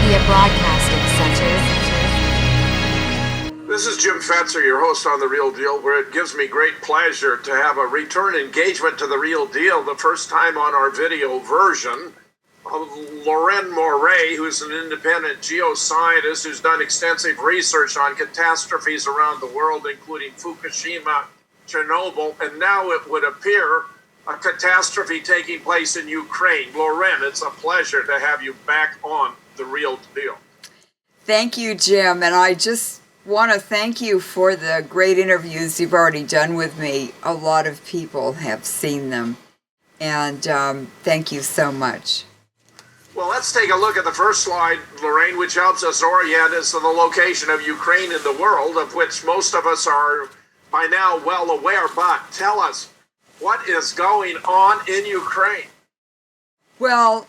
Media Broadcasting Center. This is Jim Fetzer, your host on The Real Deal, where it gives me great pleasure to have a return engagement to The Real Deal, the first time on our video version, of Leuren Moret, who's an independent geoscientist who's done extensive research on catastrophes around the world, including Fukushima, Chernobyl, and now it would appear a catastrophe taking place in Ukraine. Leuren, it's a pleasure to have you back on The Real Deal. Thank you, Jim, and I just want to thank you for the great interviews you've already done with me. A lot of people have seen them, and thank you so much. Well, let's take a look at the first slide, Leuren, which helps us orient us to the location of Ukraine in the world, of which most of us are by now well aware. But tell us, what is going on in Ukraine? Well,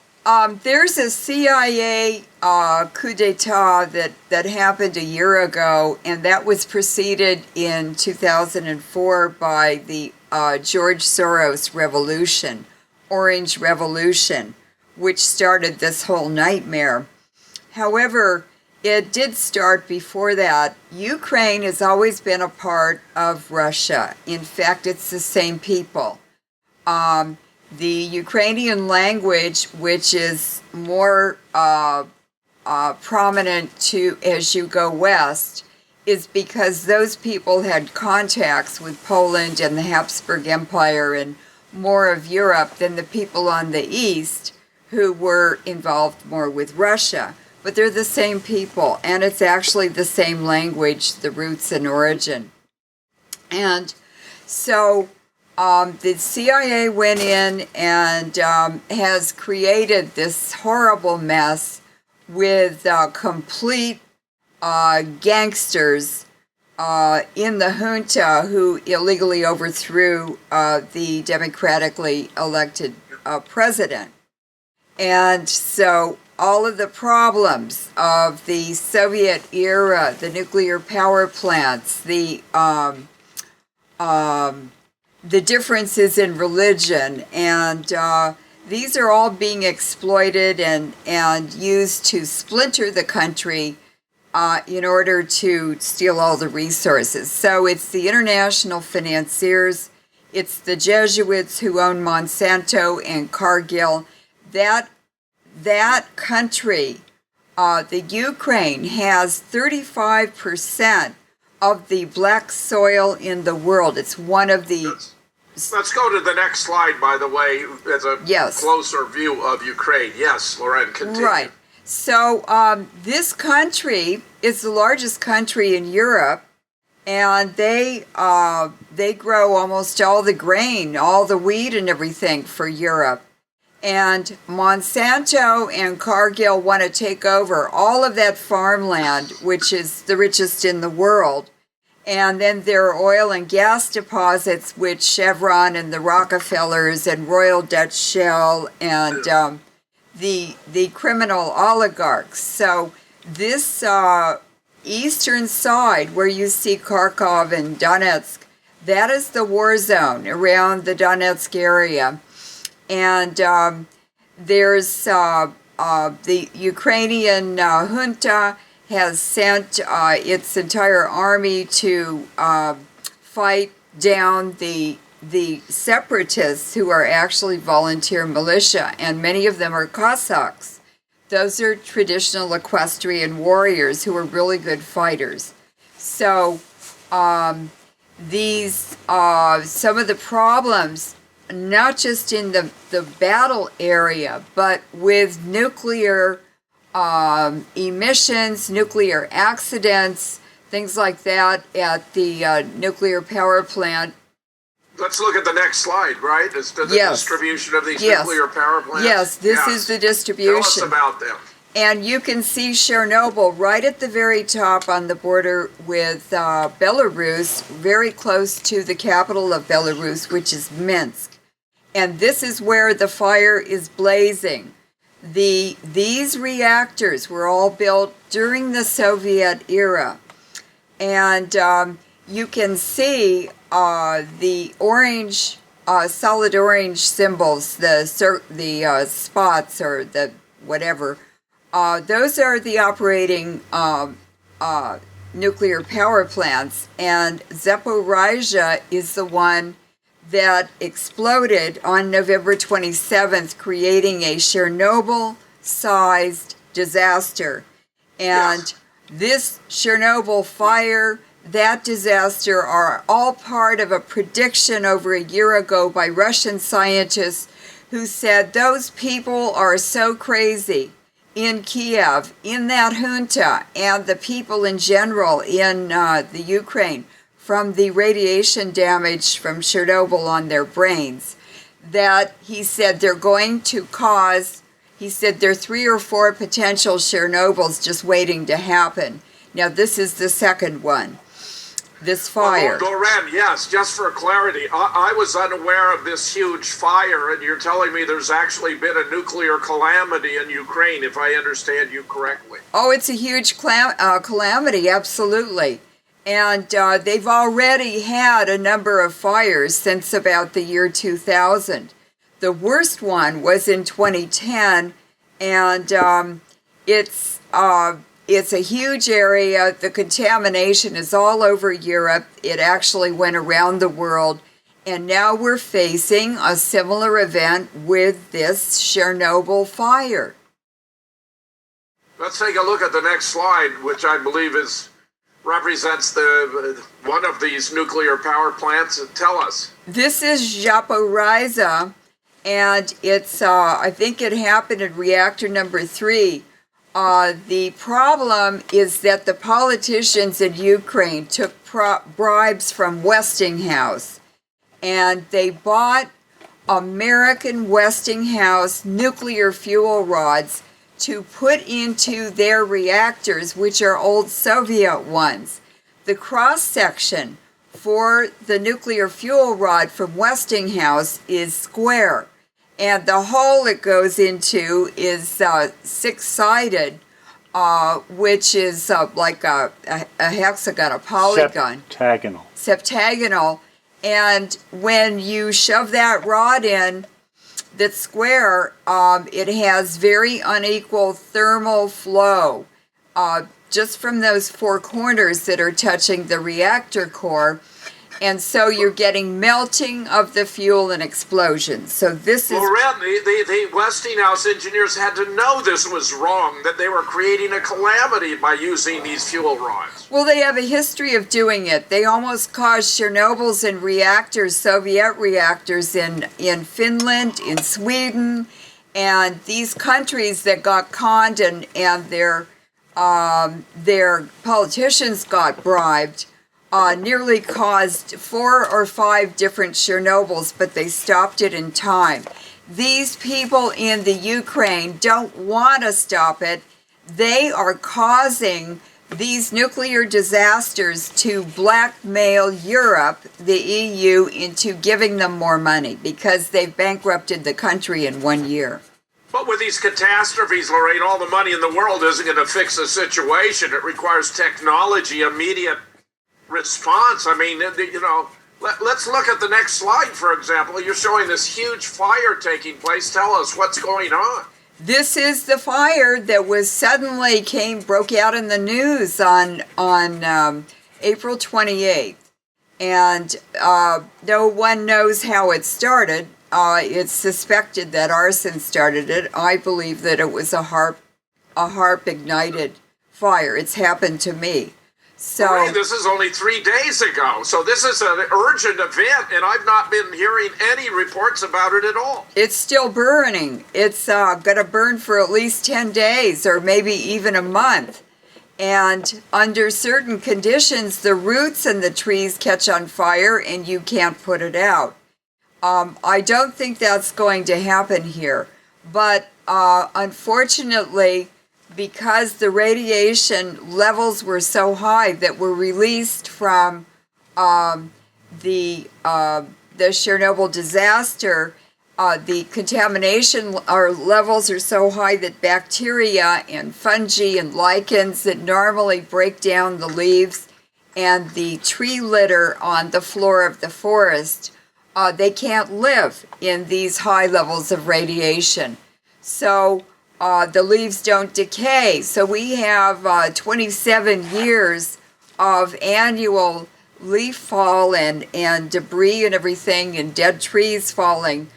there's a CIA coup d'etat that happened a year ago, and that was preceded in 2004 by the George Soros Revolution, Orange Revolution, which started this whole nightmare. However, it did start before that. Ukraine has always been a part of Russia. In fact, it's the same people. The Ukrainian language, which is more prominent as you go west, is because those people had contacts with Poland and the Habsburg Empire and more of Europe than the people on the east, who were involved more with Russia. But they're the same people, and it's actually the same language, the roots and origin. And so the CIA went in and has created this horrible mess with complete gangsters in the junta who illegally overthrew the democratically elected president. And so all of the problems of the Soviet era, the nuclear power plants, the differences in religion, and these are all being exploited and used to splinter the country in order to steal all the resources. So it's the international financiers, it's the Jesuits who own Monsanto and Cargill. That country, the Ukraine, has 35% of the black soil in the world. It's one of the... Let's go to the next slide, by the way, as a closer view of Ukraine. Yes, Leuren, continue. Right. So this country is the largest country in Europe, and they grow almost all the grain, all the wheat and everything for Europe. And Monsanto and Cargill want to take over all of that farmland, which is the richest in the world. And then there are oil and gas deposits, which Chevron and the Rockefellers and Royal Dutch Shell and the criminal oligarchs. So this eastern side, where you see Kharkov and Donetsk, that is the war zone around the Donetsk area. And there's the Ukrainian junta has sent its entire army to fight down the separatists, who are actually volunteer militia, and many of them are Cossacks. Those are traditional equestrian warriors who are really good fighters. So these some of the problems, not just in the battle area, but with nuclear emissions, nuclear accidents, things like that at the nuclear power plant. Let's look at the next slide, right? Is the distribution of these nuclear power plants? Yes, this is the distribution. Tell us about them. And you can see Chernobyl right at the very top on the border with Belarus, very close to the capital of Belarus, which is Minsk. And this is where the fire is blazing. These reactors were all built during the Soviet era. And you can see the orange, solid orange symbols, the spots or the whatever, Those are the operating nuclear power plants, and Zaporozhye is the one that exploded on November 27th, creating a Chernobyl-sized disaster. And this Chernobyl fire, that disaster, are all part of a prediction over a year ago by Russian scientists who said those people are so crazy in Kiev, in that junta, and the people in general in the Ukraine from the radiation damage from Chernobyl on their brains, that he said they're going to cause, he said there are 3 or 4 potential Chernobyls just waiting to happen. Now this is the second one. This fire. Leuren, yes, just for clarity, I was unaware of this huge fire, and you're telling me there's actually been a nuclear calamity in Ukraine, if I understand you correctly. Oh, it's a huge calamity, absolutely. And they've already had a number of fires since about the year 2000. The worst one was in 2010, and it's a huge area. The contamination is all over Europe. It actually went around the world. And now we're facing a similar event with this Chernobyl fire. Let's take a look at the next slide, which I believe represents one of these nuclear power plants. Tell us. This is Zaporozhye, and it's I think it happened in reactor number 3. The problem is that the politicians in Ukraine took bribes from Westinghouse, and they bought American Westinghouse nuclear fuel rods to put into their reactors, which are old Soviet ones. The cross-section for the nuclear fuel rod from Westinghouse is square, and the hole it goes into is 6-sided, which is like a hexagon, a polygon. Septagonal. And when you shove that rod in that's square, it has very unequal thermal flow just from those 4 corners that are touching the reactor core. And so you're getting melting of the fuel and explosions. So this is... Leuren, the Westinghouse engineers had to know this was wrong, that they were creating a calamity by using these fuel rods. Well, they have a history of doing it. They almost caused Chernobyls in reactors, Soviet reactors in Finland, in Sweden, and these countries that got conned and their politicians got bribed. Nearly caused 4 or 5 different Chernobyls, but they stopped it in time. These people in the Ukraine don't want to stop it. They are causing these nuclear disasters to blackmail Europe, the EU, into giving them more money because they've bankrupted the country in 1 year. But with these catastrophes, Leuren, all the money in the world isn't going to fix the situation. It requires technology, immediate response. I mean, let's look at the next slide, for example. You're showing this huge fire taking place. Tell us what's going on. This is the fire that was suddenly broke out in the news on April 28th. And no one knows how it started. It's suspected that arson started it. I believe that it was a HAARP ignited fire. It's happened to me. So Leuren, this is only 3 days ago, so this is an urgent event, and I've not been hearing any reports about it at all. It's still burning. It's going to burn for at least 10 days or maybe even a month. And under certain conditions, the roots in the trees catch on fire and you can't put it out. I don't think that's going to happen here. But unfortunately, because the radiation levels were so high that were released from the Chernobyl disaster, the contamination levels are so high that bacteria and fungi and lichens that normally break down the leaves and the tree litter on the floor of the forest, they can't live in these high levels of radiation. So the leaves don't decay. So we have 27 years of annual leaf fall and debris and everything and dead trees falling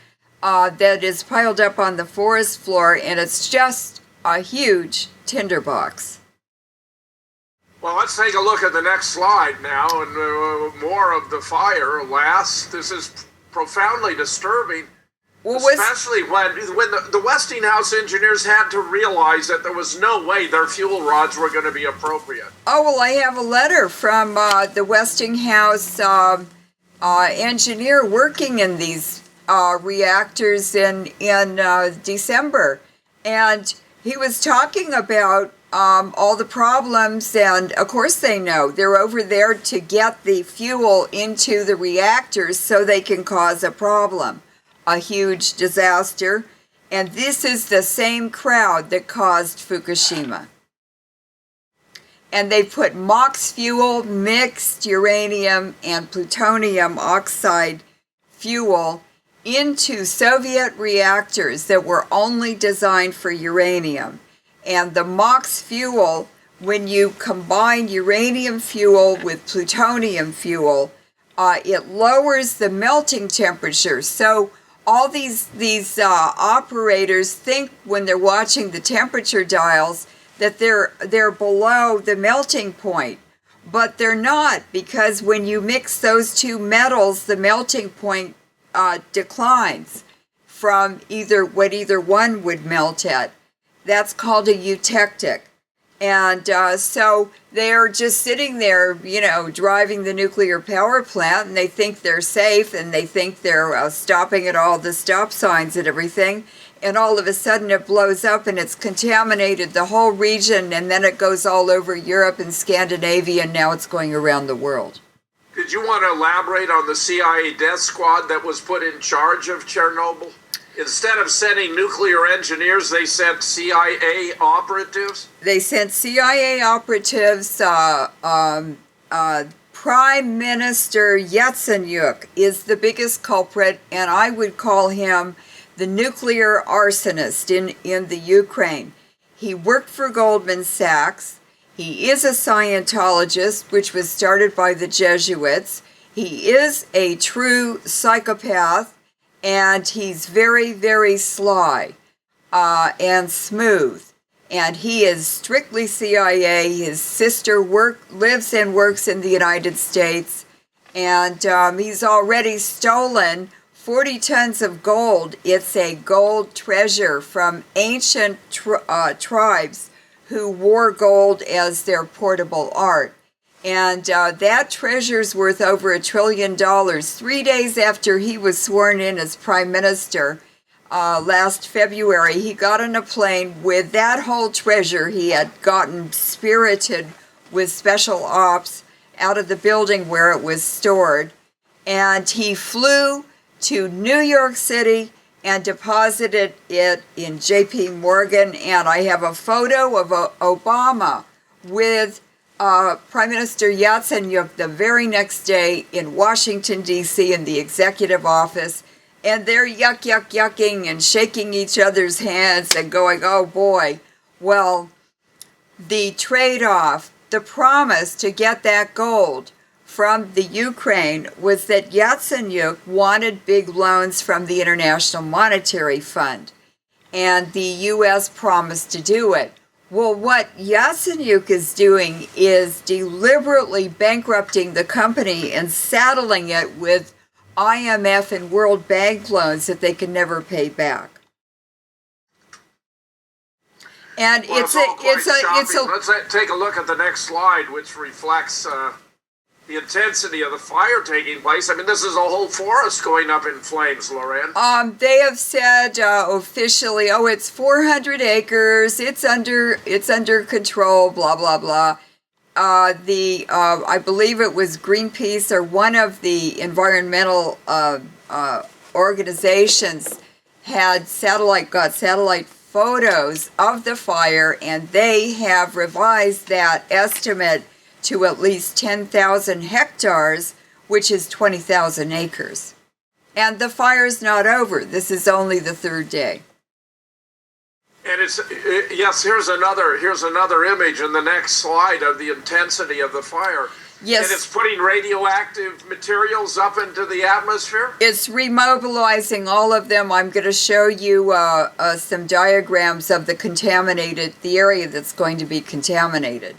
that is piled up on the forest floor, and it's just a huge tinderbox. Well, let's take a look at the next slide now, and more of the fire. Alas, this is profoundly disturbing, especially when the Westinghouse engineers had to realize that there was no way their fuel rods were going to be appropriate. Oh, well, I have a letter from the Westinghouse engineer working in these reactors in December, and he was talking about all the problems, and of course they know. They're over there to get the fuel into the reactors so they can cause a problem, a huge disaster. And this is the same crowd that caused Fukushima. And they put MOX fuel, mixed uranium and plutonium oxide fuel, into Soviet reactors that were only designed for uranium. And the MOX fuel, when you combine uranium fuel with plutonium fuel, it lowers the melting temperature. So all these operators think when they're watching the temperature dials that they're below the melting point. But they're not, because when you mix those two metals, the melting point declines from either one would melt at. That's called a eutectic. And so they're just sitting there, driving the nuclear power plant, and they think they're safe, and they think they're stopping at all the stop signs and everything. And all of a sudden it blows up and it's contaminated the whole region, and then it goes all over Europe and Scandinavia, and now it's going around the world. Did you want to elaborate on the CIA death squad that was put in charge of Chernobyl? Instead of sending nuclear engineers, they sent CIA operatives? They sent CIA operatives. Prime Minister Yatsenyuk is the biggest culprit, and I would call him the nuclear arsonist in the Ukraine. He worked for Goldman Sachs. He is a Scientologist, which was started by the Jesuits. He is a true psychopath. And he's very, very sly and smooth. And he is strictly CIA. His sister lives and works in the United States. And he's already stolen 40 tons of gold. It's a gold treasure from ancient tribes who wore gold as their portable art. And that treasure's worth over $1 trillion. 3 days after he was sworn in as prime minister last February, he got on a plane with that whole treasure. He had gotten spirited with special ops out of the building where it was stored. And he flew to New York City and deposited it in J.P. Morgan. And I have a photo of Obama with Prime Minister Yatsenyuk the very next day in Washington, D.C. in the executive office, and they're yucking and shaking each other's hands and going, oh boy. Well, the trade-off, the promise to get that gold from the Ukraine was that Yatsenyuk wanted big loans from the International Monetary Fund, and the U.S. promised to do it. Well, what Yatsenyuk is doing is deliberately bankrupting the company and saddling it with IMF and World Bank loans that they can never pay back. And Let's take a look at the next slide, which reflects the intensity of the fire taking place. I mean, this is a whole forest going up in flames, Leuren. They have said officially, it's 400 acres. It's under control. Blah blah blah. I believe it was Greenpeace or one of the environmental organizations got satellite photos of the fire, and they have revised that estimate to at least 10,000 hectares, which is 20,000 acres. And the fire's not over. This is only the third day. And Yes, here's another image in the next slide of the intensity of the fire. Yes. And it's putting radioactive materials up into the atmosphere? It's remobilizing all of them. I'm going to show you some diagrams of the area that's going to be contaminated.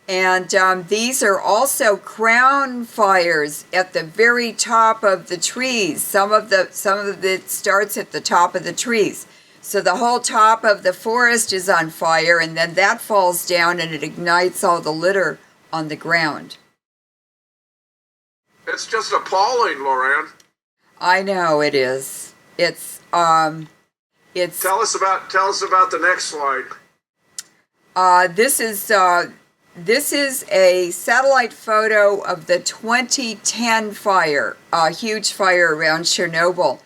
And these are also crown fires at the very top of the trees. Some of it starts at the top of the trees. So the whole top of the forest is on fire, and then that falls down and it ignites all the litter on the ground. It's just appalling, Leuren. I know it is. It's Tell us about the next slide. This is a satellite photo of the 2010 fire, a huge fire around Chernobyl.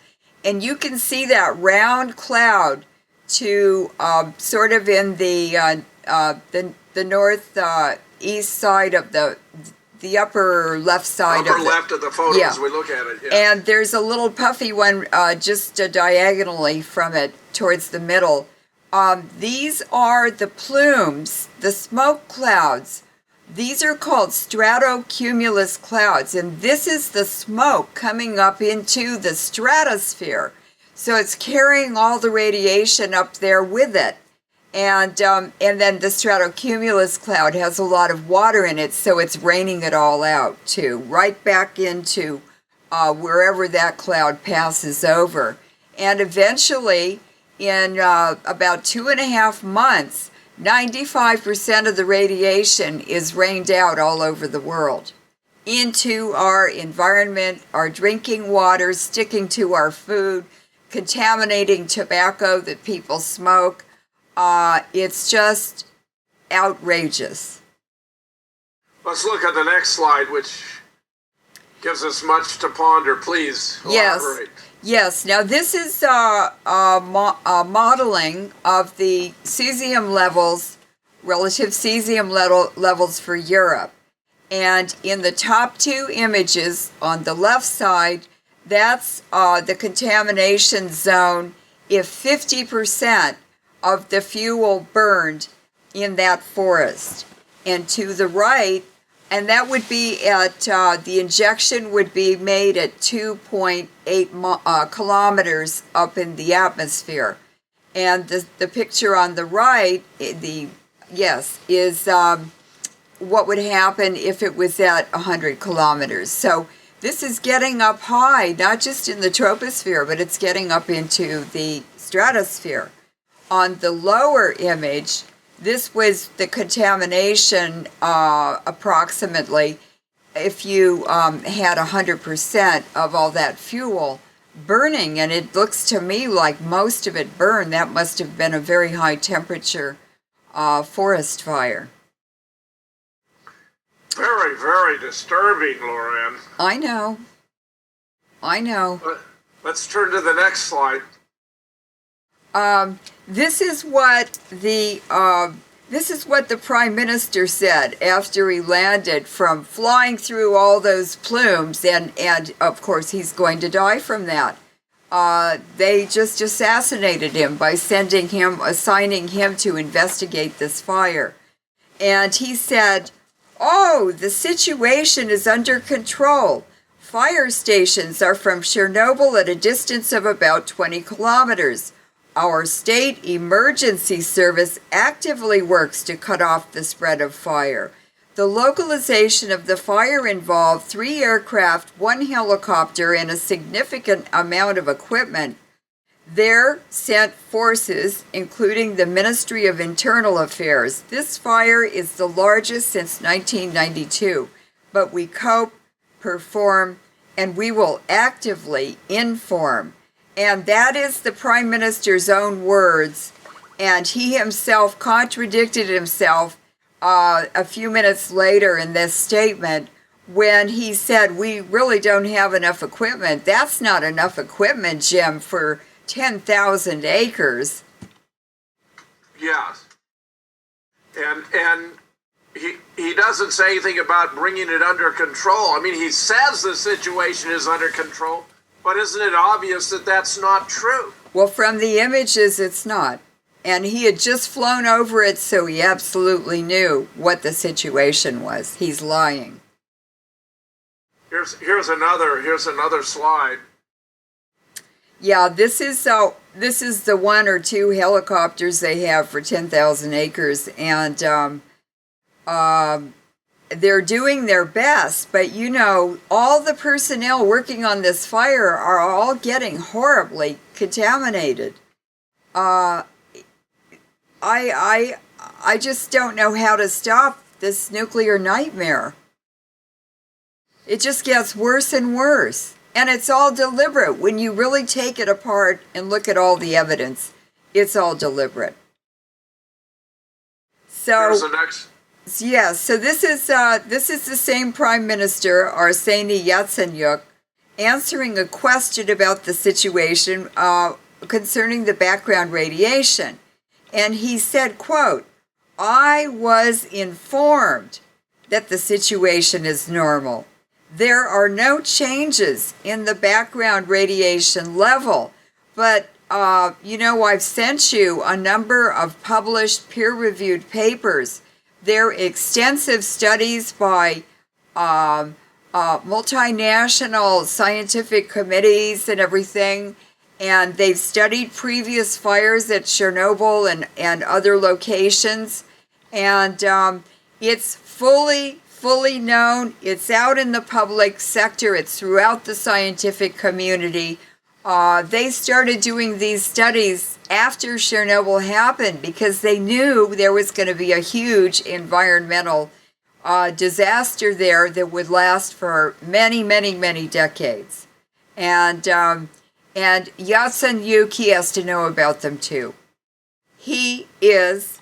And you can see that round cloud to sort of in the northeast side of the upper left side upper left of the photo as we look at it. Yeah. And there's a little puffy one just diagonally from it towards the middle. These are the plumes, the smoke clouds. These are called stratocumulus clouds, and this is the smoke coming up into the stratosphere. So it's carrying all the radiation up there with it. And then the stratocumulus cloud has a lot of water in it, so it's raining it all out too, right back into wherever that cloud passes over. And eventually, in about 2.5 months, 95% of the radiation is rained out all over the world into our environment, our drinking water, sticking to our food, contaminating tobacco that people smoke. It's just outrageous. Let's look at the next slide, which gives us much to ponder. Please elaborate. Yes. Now this is a modeling of the cesium levels, relative cesium levels for Europe. And in the top two images on the left side, that's the contamination zone if 50% of the fuel burned in that forest. And to the right, and that would be at, the injection would be made at 2.8 kilometers up in the atmosphere. And the picture on the right, is what would happen if it was at 100 kilometers. So this is getting up high, not just in the troposphere, but it's getting up into the stratosphere. On the lower image, this was the contamination approximately if you had 100% of all that fuel burning, and it looks to me like most of it burned. That must have been a very high temperature forest fire. Very, very disturbing, Leuren. I know. Let's turn to the next slide. This is what the Prime Minister said after he landed from flying through all those plumes, and of course he's going to die from that. They just assassinated him by assigning him to investigate this fire. And he said, "Oh, the situation is under control. Fire stations are from Chernobyl at a distance of about 20 kilometers. Our state emergency service actively works to cut off the spread of fire. The localization of the fire involved 3 aircraft, 1 helicopter, and a significant amount of equipment. There sent forces, including the Ministry of Internal Affairs. This fire is the largest since 1992, but we cope, perform, and we will actively inform." And that is the Prime Minister's own words, and he himself contradicted himself a few minutes later in this statement when he said, "We really don't have enough equipment." That's not enough equipment, Jim, for 10,000 acres. Yes. And he doesn't say anything about bringing it under control. I mean, he says the situation is under control, but isn't it obvious that that's not true? Well, from the images, it's not. And he had just flown over it, so he absolutely knew what the situation was. He's lying. Here's another slide. Yeah, this is the one or two helicopters they have for 10,000 acres, and they're doing their best. But you know, all the personnel working on this fire are all getting horribly contaminated. I just don't know how to stop this nuclear nightmare. It just gets worse and worse. And it's all deliberate. When you really take it apart and look at all the evidence, it's all deliberate. So, here's the next. yeah, so this is the same Prime Minister, Arseniy Yatsenyuk, answering a question about the situation concerning the background radiation. And he said, quote, "I was informed that the situation is normal. There are no changes in the background radiation level, but you know, I've sent you a number of published peer-reviewed papers. They're extensive studies by multinational scientific committees and everything, and they've studied previous fires at Chernobyl and other locations, and it's fully known. It's out in the public sector. It's throughout the scientific community. They started doing these studies after Chernobyl happened because they knew there was going to be a huge environmental disaster there that would last for many, many, many decades. And Yatsenyuk, he has to know about them too. He is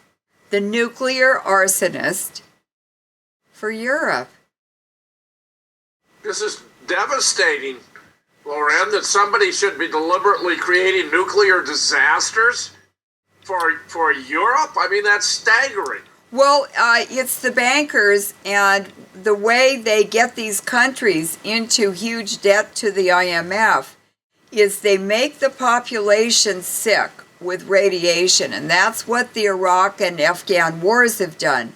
the nuclear arsonist for Europe. This is devastating, Leuren, that somebody should be deliberately creating nuclear disasters for Europe. I mean, that's staggering. Well, it's the bankers and the way they get these countries into huge debt to the IMF is they make the population sick with radiation, and that's what the Iraq and Afghan wars have done.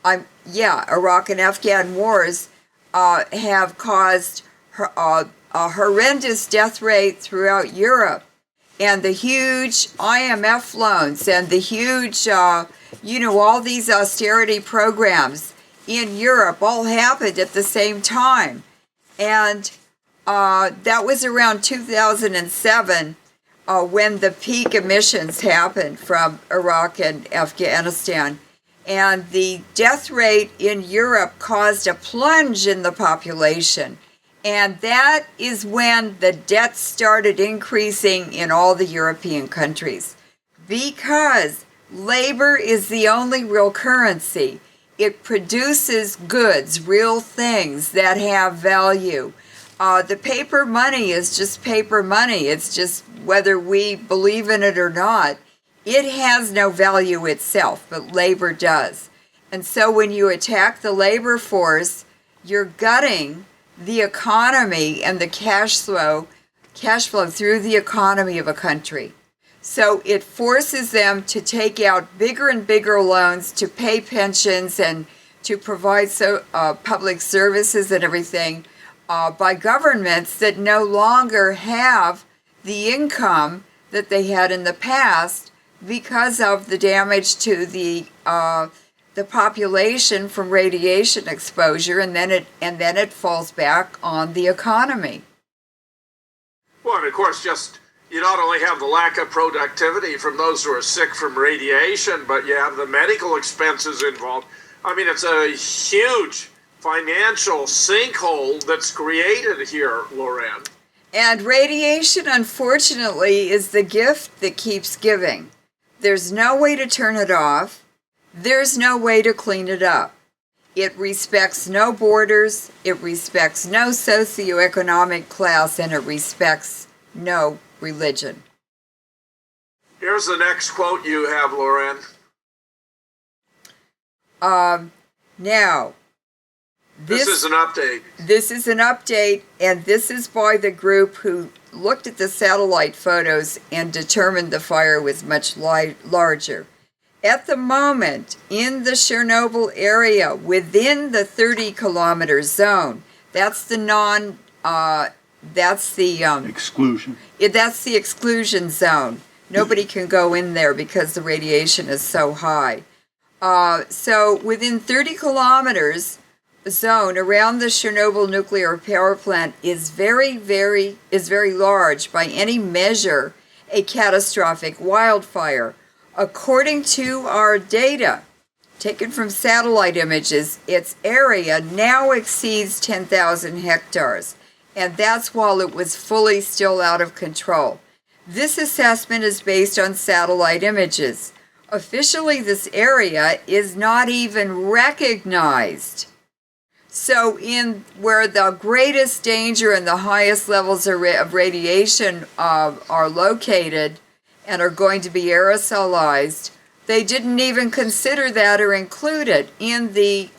Iraq and Afghan wars have caused a horrendous death rate throughout Europe. And the huge IMF loans and the huge, all these austerity programs in Europe all happened at the same time. And that was around 2007 when the peak emissions happened from Iraq and Afghanistan. And the death rate in Europe caused a plunge in the population. And that is when the debt started increasing in all the European countries. Because labor is the only real currency. It produces goods, real things that have value. The paper money is just paper money. It's just whether we believe in it or not. It has no value itself, but labor does. And so when you attack the labor force, you're gutting the economy and the cash flow through the economy of a country. So it forces them to take out bigger and bigger loans to pay pensions and to provide public services and everything by governments that no longer have the income that they had in the past because of the damage to the population from radiation exposure, and then it falls back on the economy. Well, and of course, you not only have the lack of productivity from those who are sick from radiation, but you have the medical expenses involved. I mean, it's a huge financial sinkhole that's created here, Leuren. And radiation, unfortunately, is the gift that keeps giving. There's no way to turn it off. There's no way to clean it up. It respects no borders, it respects no socioeconomic class, and it respects no religion. Here's the next quote you have, Leuren. Now, this is an update. This is an update, and this is by the group who looked at the satellite photos and determined the fire was much larger. At the moment, in the Chernobyl area, within the 30-kilometer zone, that's the exclusion. That's the exclusion zone. Nobody can go in there because the radiation is so high. So within 30 kilometers zone around the Chernobyl nuclear power plant is very large by any measure, a catastrophic wildfire. According to our data taken from satellite images, its area now exceeds 10,000 hectares, and that's while it was fully still out of control. This assessment is based on satellite images. Officially, this area is not even recognized. So in where the greatest danger and the highest levels of radiation are located and are going to be aerosolized, they didn't even consider that or include it in the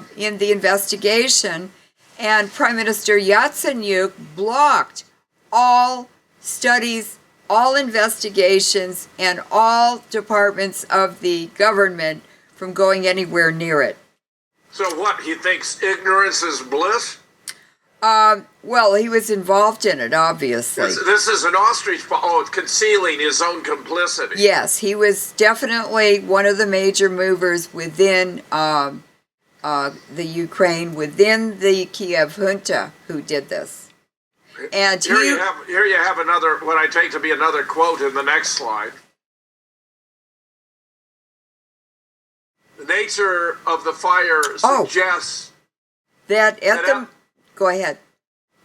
investigation. And Prime Minister Yatsenyuk blocked all studies, all investigations, and all departments of the government from going anywhere near it. So what, he thinks ignorance is bliss? Well, he was involved in it, obviously. This is an ostrich, concealing his own complicity. Yes, he was definitely one of the major movers within the Ukraine, within the Kiev junta who did this. And here you have another, what I take to be another quote in the next slide. The nature of the fire suggests go ahead.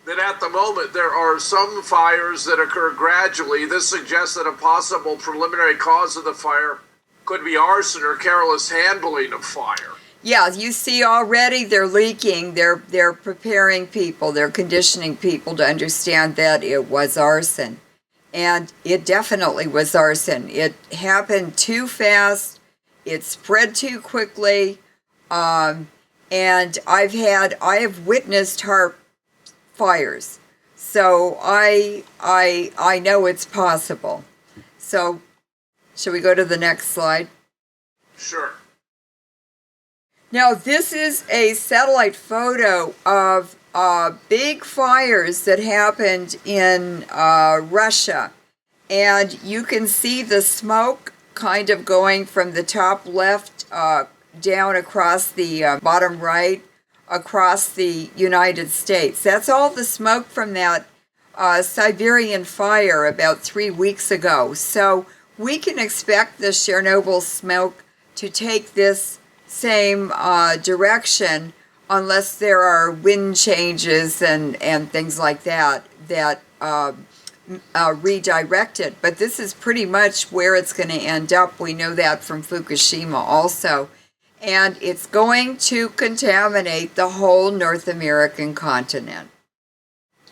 That at the moment there are some fires that occur gradually. This suggests that a possible preliminary cause of the fire could be arson or careless handling of fire. Yeah, you see already they're leaking. They're preparing people. They're conditioning people to understand that it was arson. And it definitely was arson. It happened too fast. It spread too quickly. And I have witnessed HAARP fires. So I know it's possible. So shall we go to the next slide? Sure. Now, this is a satellite photo of big fires that happened in Russia. And you can see the smoke kind of going from the top left down across the bottom right, across the United States. That's all the smoke from that Siberian fire about 3 weeks ago. So we can expect the Chernobyl smoke to take this same direction unless there are wind changes and things like that redirect it. But this is pretty much where it's going to end up. We know that from Fukushima also. And it's going to contaminate the whole North American continent.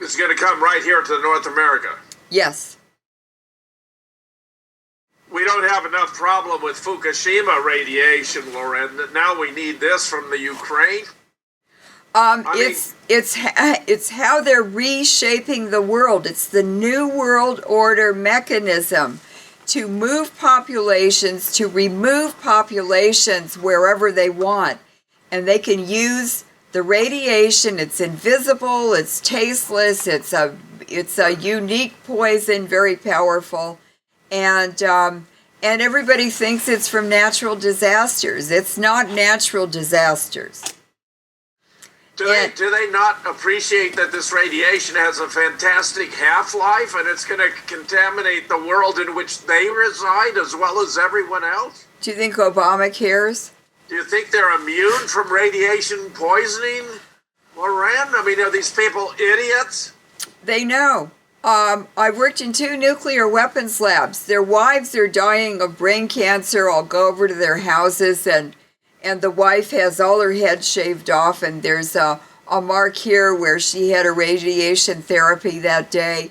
It's going to come right here to North America. Yes. We don't have enough problem with Fukushima radiation, Leuren. Now we need this from the Ukraine. It's how they're reshaping the world. It's the New World Order mechanism to move populations, to remove populations wherever they want. And they can use the radiation. It's invisible, it's tasteless, it's a unique poison, very powerful. And everybody thinks it's from natural disasters. It's not natural disasters. Do they not appreciate that this radiation has a fantastic half-life and it's going to contaminate the world in which they reside as well as everyone else? Do you think Obama cares? Do you think they're immune from radiation poisoning, Leuren? I mean, are these people idiots? They know. I worked in 2 nuclear weapons labs. Their wives are dying of brain cancer. I'll go over to their houses and the wife has all her head shaved off, and there's a mark here where she had a radiation therapy that day.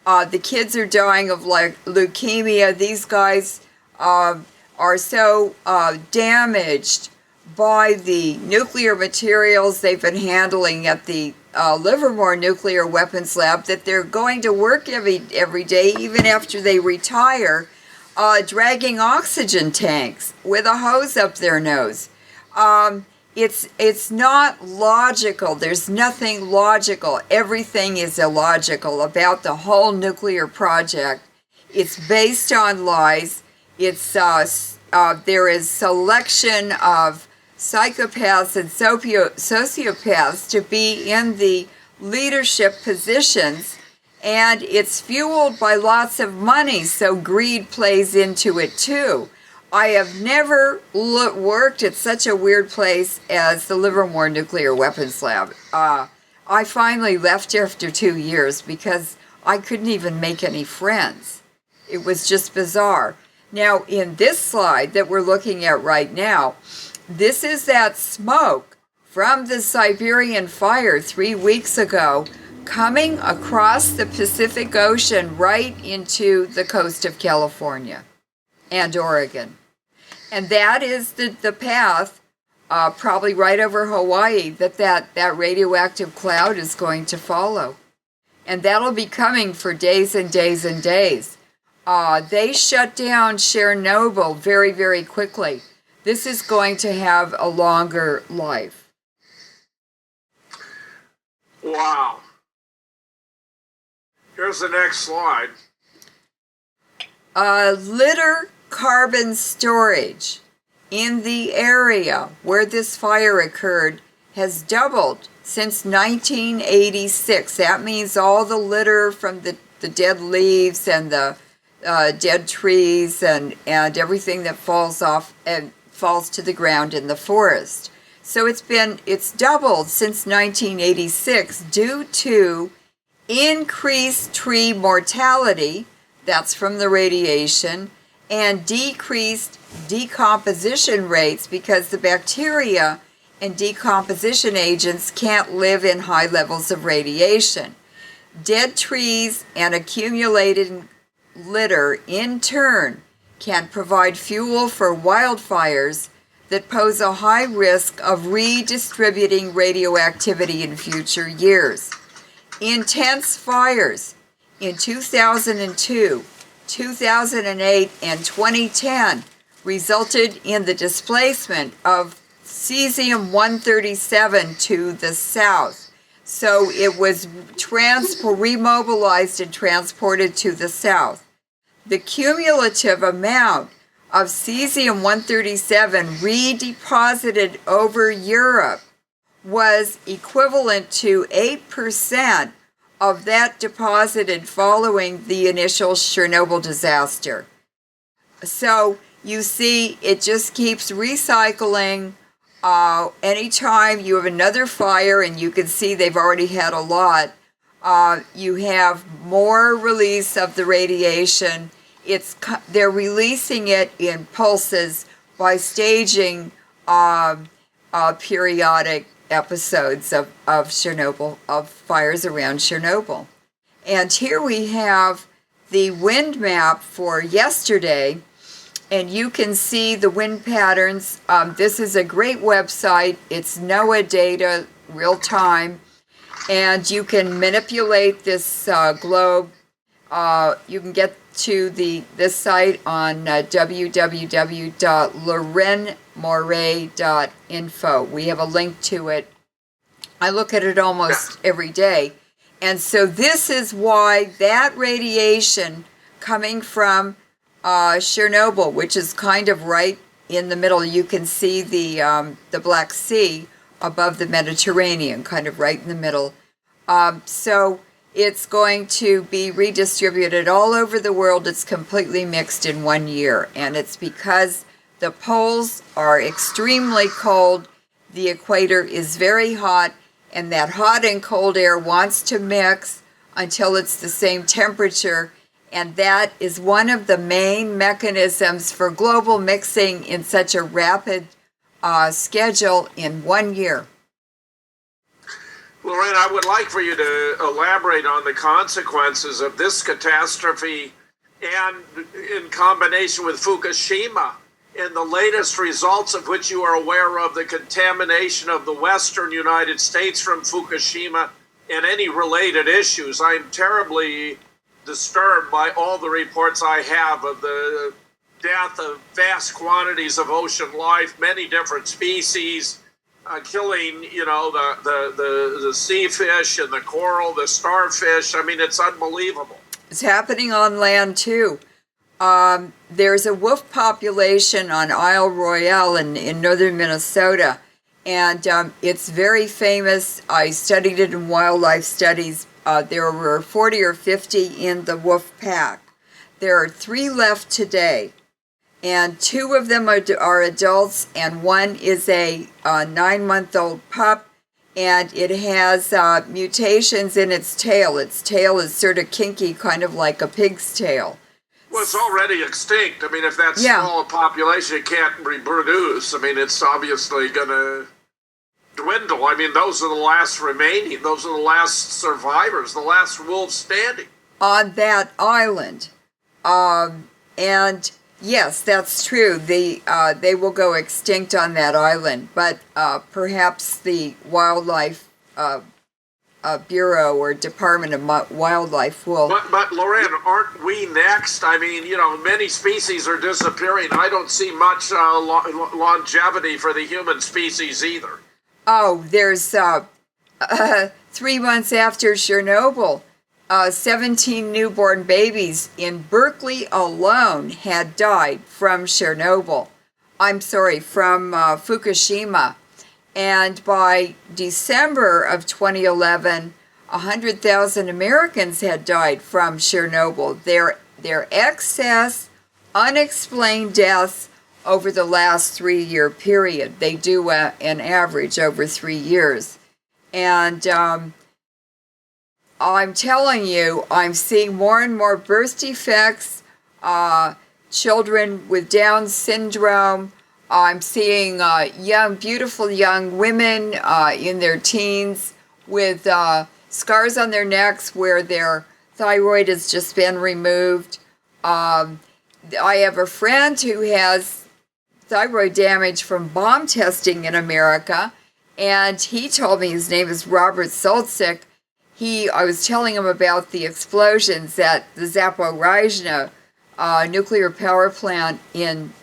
The kids are dying of leukemia. These guys are so damaged by the nuclear materials they've been handling at the Livermore Nuclear Weapons Lab, that they're going to work every day, even after they retire, dragging oxygen tanks with a hose up their nose. It's not logical. There's nothing logical. Everything is illogical about the whole nuclear project. It's based on lies. It's there is selection of psychopaths and sociopaths to be in the leadership positions, and it's fueled by lots of money, so greed plays into it too. I have never worked at such a weird place as the Livermore Nuclear Weapons Lab. I finally left after 2 years because I couldn't even make any friends. It was just bizarre. Now, in this slide that we're looking at right now, this is that smoke from the Siberian fire 3 weeks ago coming across the Pacific Ocean right into the coast of California and Oregon. And that is the path, probably right over Hawaii, that radioactive cloud is going to follow. And that'll be coming for days and days and days. They shut down Chernobyl very, very quickly. This is going to have a longer life. Wow. Here's the next slide. Litter carbon storage in the area where this fire occurred has doubled since 1986. That means all the litter from the dead leaves and the dead trees and everything that falls off and falls to the ground in the forest. So it's doubled since 1986 due to increased tree mortality, that's from the radiation, and decreased decomposition rates because the bacteria and decomposition agents can't live in high levels of radiation. Dead trees and accumulated litter in turn can provide fuel for wildfires that pose a high risk of redistributing radioactivity in future years. Intense fires in 2002, 2008, and 2010 resulted in the displacement of cesium-137 to the south. So it was remobilized and transported to the south. The cumulative amount of cesium-137 redeposited over Europe was equivalent to 8% of that deposited following the initial Chernobyl disaster. So you see, it just keeps recycling. Anytime you have another fire, and you can see they've already had a lot, you have more release of the radiation. They're releasing it in pulses by staging periodic episodes of Chernobyl, of fires around Chernobyl. And here we have the wind map for yesterday, and you can see the wind patterns. This is a great website. It's NOAA data, real time, and you can manipulate this globe. You can get to this site on www.leurenmoret.info. We have a link to it. I look at it almost every day. And so this is why that radiation coming from Chernobyl, which is kind of right in the middle, you can see the Black Sea above the Mediterranean, kind of right in the middle. So it's going to be redistributed all over the world. It's completely mixed in 1 year. And it's because the poles are extremely cold, the equator is very hot, and that hot and cold air wants to mix until it's the same temperature. And that is one of the main mechanisms for global mixing in such a rapid schedule in 1 year. Leuren, I would like for you to elaborate on the consequences of this catastrophe and in combination with Fukushima and the latest results of which you are aware of, the contamination of the western United States from Fukushima and any related issues. I am terribly disturbed by all the reports I have of the death of vast quantities of ocean life, many different species, killing, the sea fish and the coral, the starfish. I mean, it's unbelievable. It's happening on land too. There's a wolf population on Isle Royale in northern Minnesota, and it's very famous. I studied it in wildlife studies. There were 40 or 50 in the wolf pack. There are 3 left today, and 2 of them are adults, and 1 is a 9-month-old pup, and it has mutations in its tail. Its tail is sort of kinky, kind of like a pig's tail. Well, it's already extinct. I mean, if that's small a population, it can't reproduce. I mean, it's obviously going to dwindle. I mean, those are the last remaining. Those are the last survivors, the last wolves standing. On that island. And yes, that's true. They will go extinct on that island, but perhaps the Wildlife Bureau or Department of Wildlife will... But Leuren, aren't we next? I mean, many species are disappearing. I don't see much longevity for the human species either. Oh, there's 3 months after Chernobyl, 17 newborn babies in Berkeley alone had died from Chernobyl. I'm sorry, from Fukushima. And by December of 2011, 100,000 Americans had died from Chernobyl. Their excess, unexplained deaths over the last 3-year period. They do an average over 3 years. And I'm telling you, I'm seeing more and more birth defects, children with Down syndrome. I'm seeing beautiful young women in their teens with scars on their necks where their thyroid has just been removed. I have a friend who has thyroid damage from bomb testing in America, and he told me, his name is Robert Soltzik. I was telling him about the explosions at the Zaporozhye nuclear power plant in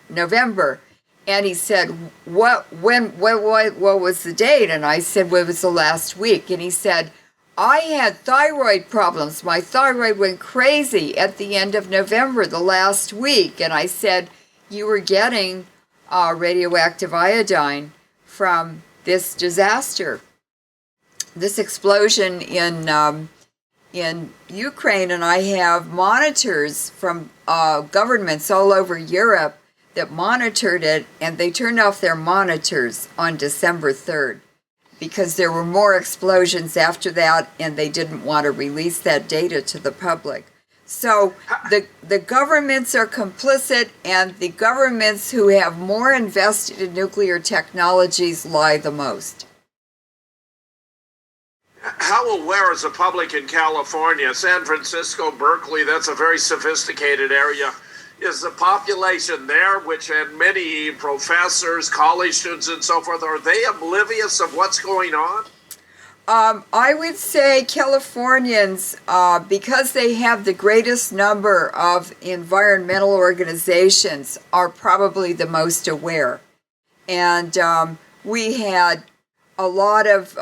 November, and he said, what was the date? And I said, well, it was the last week. And he said, I had thyroid problems. My thyroid went crazy at the end of November, the last week. And I said, you were getting radioactive iodine from this disaster, this explosion in Ukraine. And I have monitors from governments all over Europe that monitored it, and they turned off their monitors on December 3rd because there were more explosions after that, and they didn't want to release that data to the public. So the governments are complicit, and the governments who have more invested in nuclear technologies lie the most. How aware is the public in California, San Francisco, Berkeley, that's a very sophisticated area, is the population there, which had many professors, college students, and so forth, are they oblivious of what's going on? I would say Californians, because they have the greatest number of environmental organizations, are probably the most aware. And we had a lot of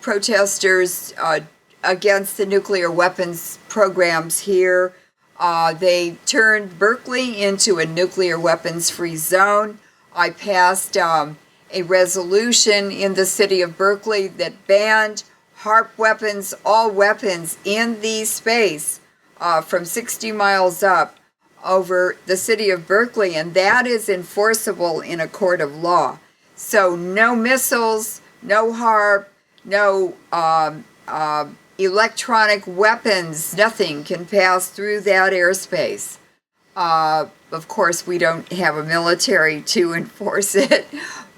protesters against the nuclear weapons programs here. They turned Berkeley into a nuclear weapons-free zone. I passed a resolution in the city of Berkeley that banned HAARP weapons, all weapons in the space from 60 miles up over the city of Berkeley, and that is enforceable in a court of law. So no missiles, no HAARP, no electronic weapons, nothing can pass through that airspace. Of course, we don't have a military to enforce it,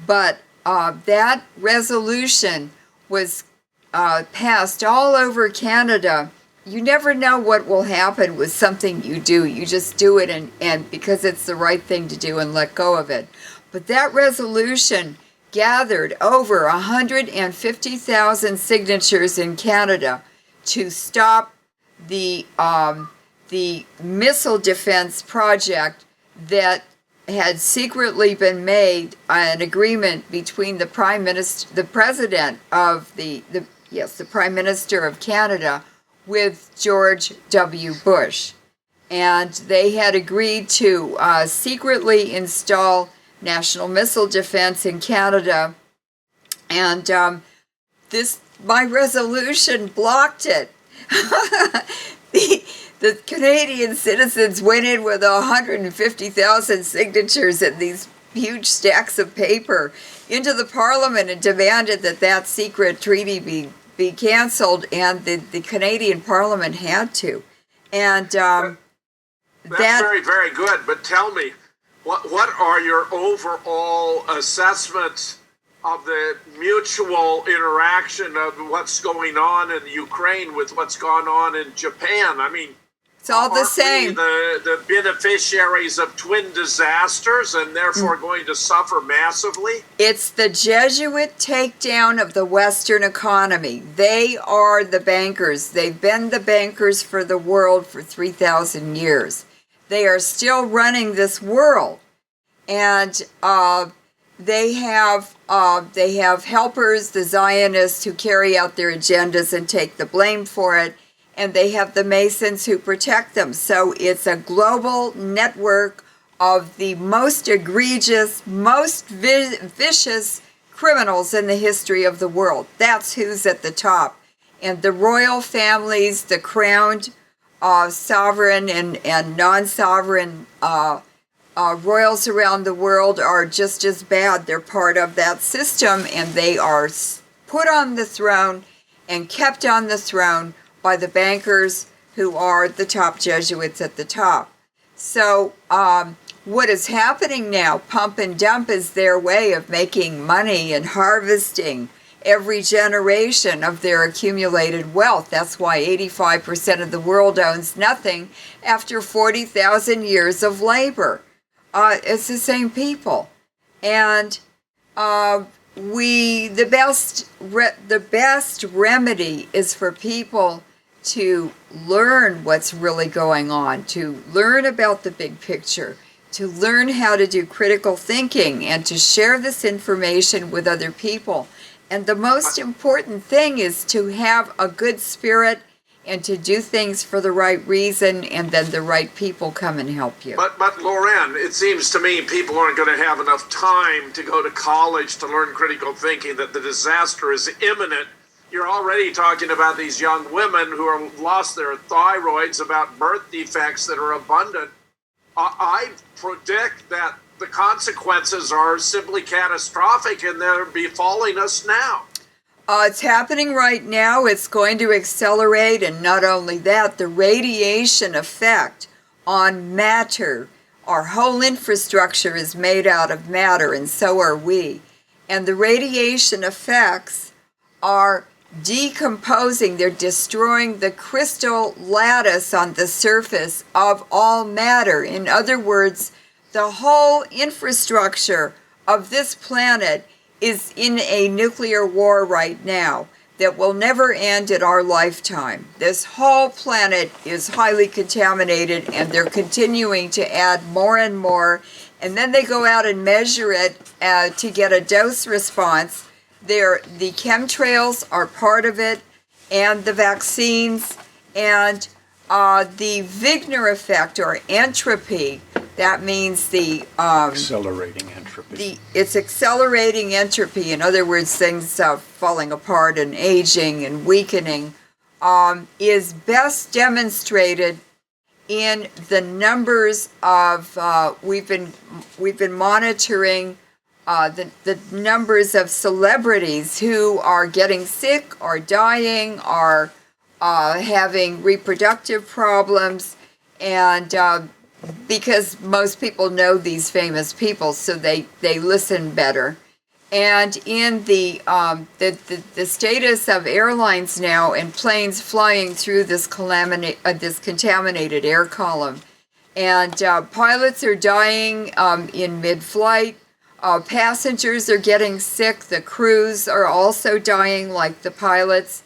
but that resolution was passed all over Canada you never know what will happen with something you do. You just do it and because it's the right thing to do and let go of it. But that resolution gathered over 150,000 signatures in Canada to stop the missile defense project that had secretly been made, an agreement between the Prime Minister of Canada with George W. Bush. And they had agreed to secretly install national missile defense in Canada. And my resolution blocked it. The Canadian citizens went in with 150,000 signatures and these huge stacks of paper into the Parliament and demanded that secret treaty be canceled, and the Canadian Parliament had to. And that's very, very good. But tell me, what are your overall assessments of the mutual interaction of what's going on in Ukraine with what's gone on in Japan? I mean, it's all the same. We the beneficiaries of twin disasters and therefore going to suffer massively? It's the Jesuit takedown of the Western economy. They are the bankers. They've been the bankers for the world for 3,000 years. They are still running this world. And they have helpers, the Zionists, who carry out their agendas and take the blame for it. And they have the Masons who protect them. So it's a global network of the most egregious, most vicious criminals in the history of the world. That's who's at the top. And the royal families, the crowned sovereign and non-sovereign royals around the world are just as bad. They're part of that system, and they are put on the throne and kept on the throne by the bankers who are the top Jesuits at the top. So what is happening now, pump and dump, is their way of making money and harvesting every generation of their accumulated wealth. That's why 85% of the world owns nothing after 40,000 years of labor. It's the same people. And the best remedy is for people to learn what's really going on, to learn about the big picture, to learn how to do critical thinking, and to share this information with other people. And the most important thing is to have a good spirit and to do things for the right reason, and then the right people come and help you. But Leuren, it seems to me people aren't going to have enough time to go to college to learn critical thinking, that the disaster is imminent. You're already talking about these young women who have lost their thyroids, about birth defects that are abundant. I predict that the consequences are simply catastrophic, and they're befalling us now. It's happening right now. It's going to accelerate, and not only that, the radiation effect on matter. Our whole infrastructure is made out of matter, and so are we. And the radiation effects are decomposing, they're destroying the crystal lattice on the surface of all matter. In other words, the whole infrastructure of this planet is in a nuclear war right now that will never end in our lifetime. This whole planet is highly contaminated, and they're continuing to add more and more. And then they go out and measure it to get a dose response. The chemtrails are part of it, and the vaccines, and the Wigner effect, or entropy. That means the accelerating entropy. It's accelerating entropy. In other words, things falling apart and aging and weakening, is best demonstrated in the numbers of we've been monitoring the numbers of celebrities who are getting sick, or dying, or having reproductive problems, and because most people know these famous people, so they listen better. And in the status of airlines now and planes flying through this contaminated air column, and pilots are dying in mid-flight. Passengers are getting sick. The crews are also dying, like the pilots.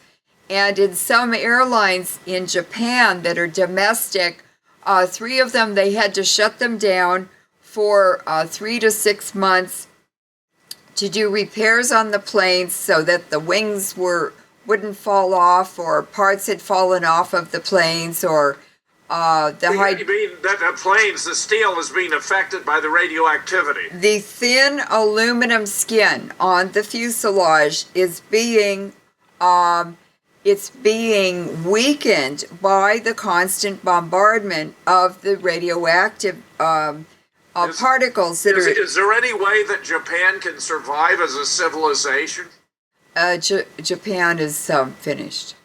And in some airlines in Japan that are domestic, 3 of them, they had to shut them down for 3 to 6 months to do repairs on the planes so that the wings wouldn't fall off, or parts had fallen off of the planes, or you mean that the planes, the steel is being affected by the radioactivity? The thin aluminum skin on the fuselage is being weakened by the constant bombardment of the radioactive particles that are. Is there any way that Japan can survive as a civilization? Japan is finished.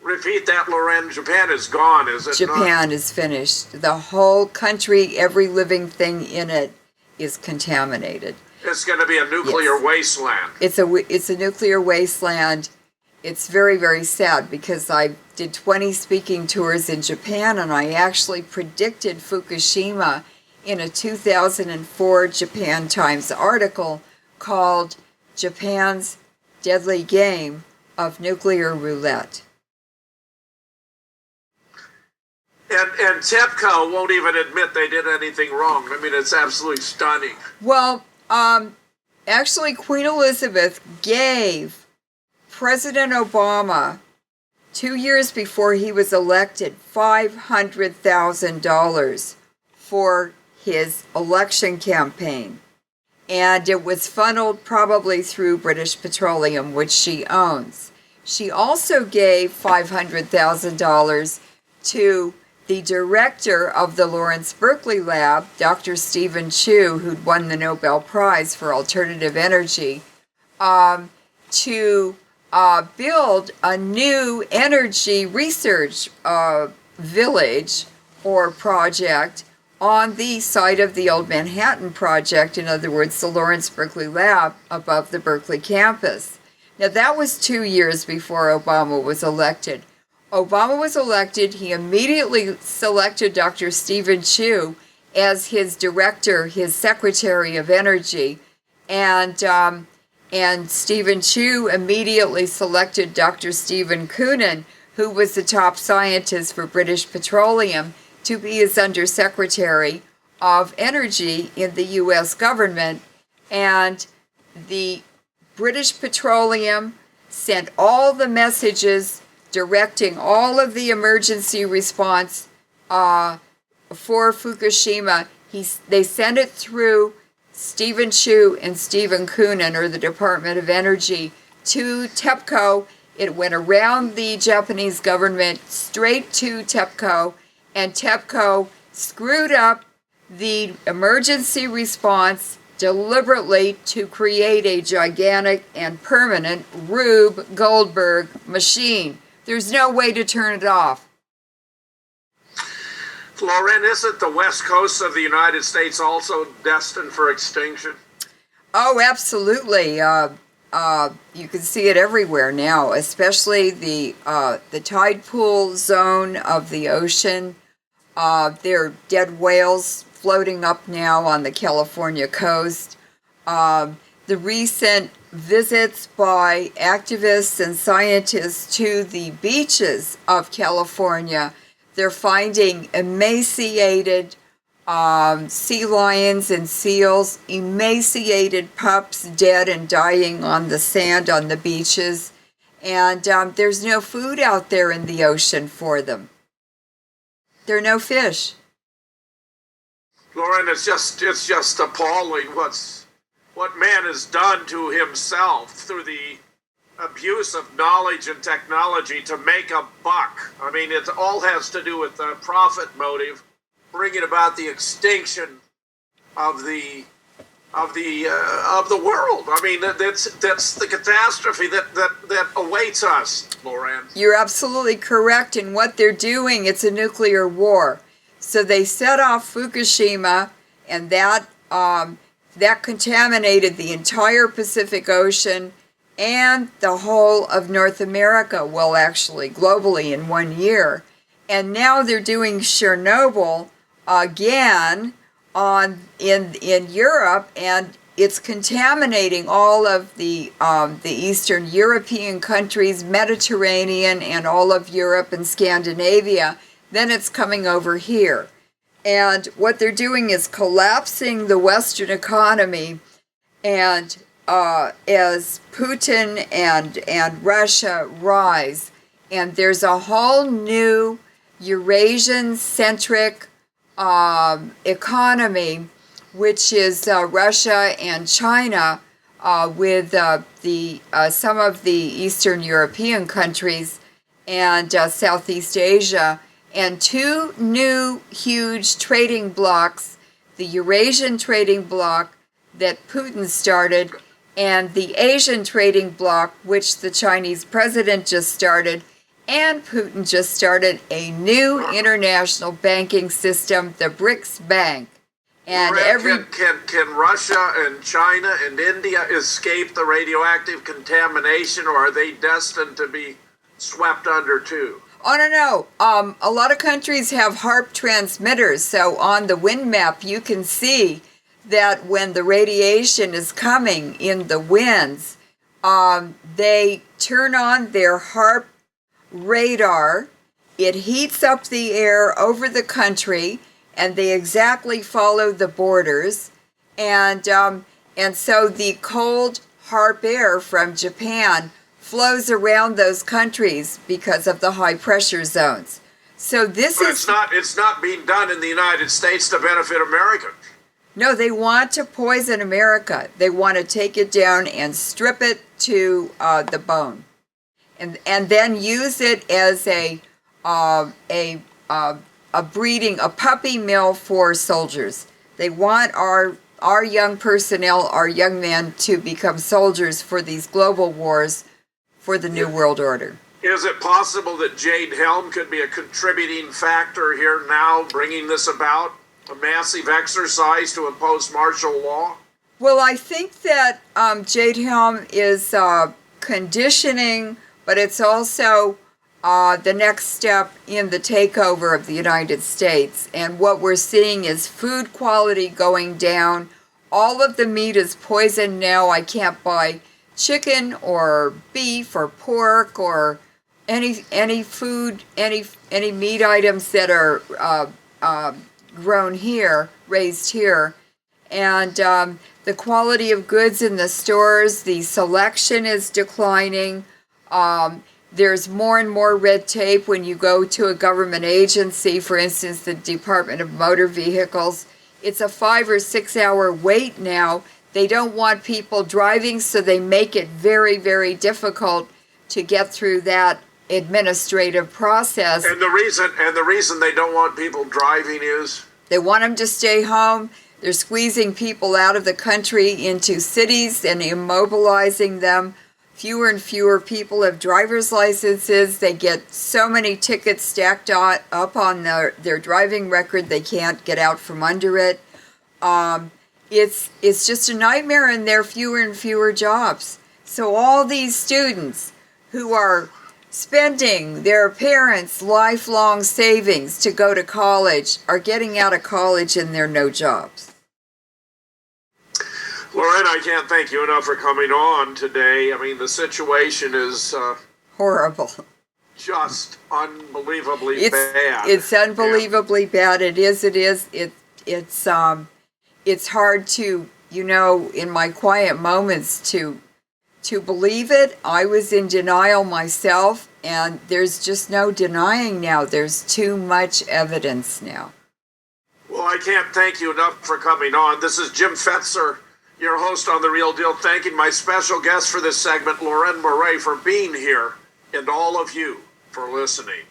Repeat that, Leuren. Japan is gone, is it Japan not? is finished. The whole country, every living thing in it is contaminated. It's going to be a nuclear wasteland. It's a nuclear wasteland. It's very, very sad, because I did 20 speaking tours in Japan, and I actually predicted Fukushima in a 2004 Japan Times article called Japan's Deadly Game of Nuclear Roulette. And Tepco won't even admit they did anything wrong. I mean, it's absolutely stunning. Well, actually, Queen Elizabeth gave President Obama, 2 years before he was elected, $500,000 for his election campaign. And it was funneled probably through British Petroleum, which she owns. She also gave $500,000 to the director of the Lawrence Berkeley Lab, Dr. Stephen Chu, who'd won the Nobel Prize for Alternative Energy, to build a new energy research village or project on the site of the old Manhattan Project, in other words, the Lawrence Berkeley Lab above the Berkeley campus. Now, that was 2 years before Obama was elected. Obama was elected, he immediately selected Dr. Stephen Chu as his director, his Secretary of Energy, and Stephen Chu immediately selected Dr. Stephen Koonin, who was the top scientist for British Petroleum, to be his Undersecretary of Energy in the U.S. government. And the British Petroleum sent all the messages directing all of the emergency response for Fukushima. They sent it through Stephen Chu and Stephen Koonin, or the Department of Energy, to Tepco. It went around the Japanese government straight to Tepco, and Tepco screwed up the emergency response deliberately to create a gigantic and permanent Rube Goldberg machine. There's no way to turn it off. Leuren, isn't the west coast of the United States also destined for extinction? Oh, absolutely. You can see it everywhere now, especially the tide pool zone of the ocean. There are dead whales floating up now on the California coast. The recent visits by activists and scientists to the beaches of California, they're finding emaciated sea lions and seals, emaciated pups dead and dying on the sand on the beaches, and there's no food out there in the ocean for them. There are no fish. Leuren, it's just appalling what man has done to himself through the abuse of knowledge and technology to make a buck. I mean, it all has to do with the profit motive, bringing about the extinction of the world. I mean, that's the catastrophe that awaits us, Leuren. You're absolutely correct in what they're doing. It's a nuclear war. So they set off Fukushima, and that that contaminated the entire Pacific Ocean and the whole of North America, well, actually, globally in 1 year. And now they're doing Chernobyl again in Europe, and it's contaminating all of the Eastern European countries, Mediterranean, and all of Europe and Scandinavia. Then it's coming over here. And what they're doing is collapsing the Western economy, and as Putin and Russia rise, and there's a whole new Eurasian-centric economy, which is Russia and China, with some of the Eastern European countries and Southeast Asia, and two new huge trading blocs, the Eurasian trading bloc that Putin started, and the Asian trading bloc, which the Chinese president just started, and Putin just started a new international banking system, the BRICS Bank. And can Russia and China and India escape the radioactive contamination, or are they destined to be swept under too? Oh, no. A lot of countries have HAARP transmitters, so on the wind map you can see that when the radiation is coming in the winds, they turn on their HAARP radar. It heats up the air over the country, and they exactly follow the borders. And so the cold HAARP air from Japan flows around those countries because of the high pressure zones. So it's not being done in the United States to benefit Americans. No, they want to poison America. They want to take it down and strip it to the bone, and then use it as a puppy mill for soldiers. They want our young personnel, our young men, to become soldiers for these global wars for the New World Order. Is it possible that Jade Helm could be a contributing factor here now, bringing this about? A massive exercise to impose martial law? Well, I think that Jade Helm is conditioning, but it's also the next step in the takeover of the United States. And what we're seeing is food quality going down. All of the meat is poisoned now. I can't buy chicken or beef or pork or any food, any meat items that are grown here, raised here. And the quality of goods in the stores, the selection is declining. There's more and more red tape when you go to a government agency, for instance, the Department of Motor Vehicles. It's a 5 or 6 hour wait now. They don't want people driving, so they make it very, very difficult to get through that administrative process. And the reason they don't want people driving is? They want them to stay home. They're squeezing people out of the country into cities and immobilizing them. Fewer and fewer people have driver's licenses. They get so many tickets stacked up on their driving record, they can't get out from under it. It's just a nightmare, and there are fewer and fewer jobs. So all these students who are spending their parents' lifelong savings to go to college are getting out of college and there are no jobs. Leuren, I can't thank you enough for coming on today. I mean, the situation is horrible. Just unbelievably bad. It's unbelievably bad. It is. It's hard to, in my quiet moments to believe it. I was in denial myself, and there's just no denying now. There's too much evidence now. Well, I can't thank you enough for coming on. This is Jim Fetzer, your host on The Real Deal, thanking my special guest for this segment, Leuren Moret, for being here, and all of you for listening.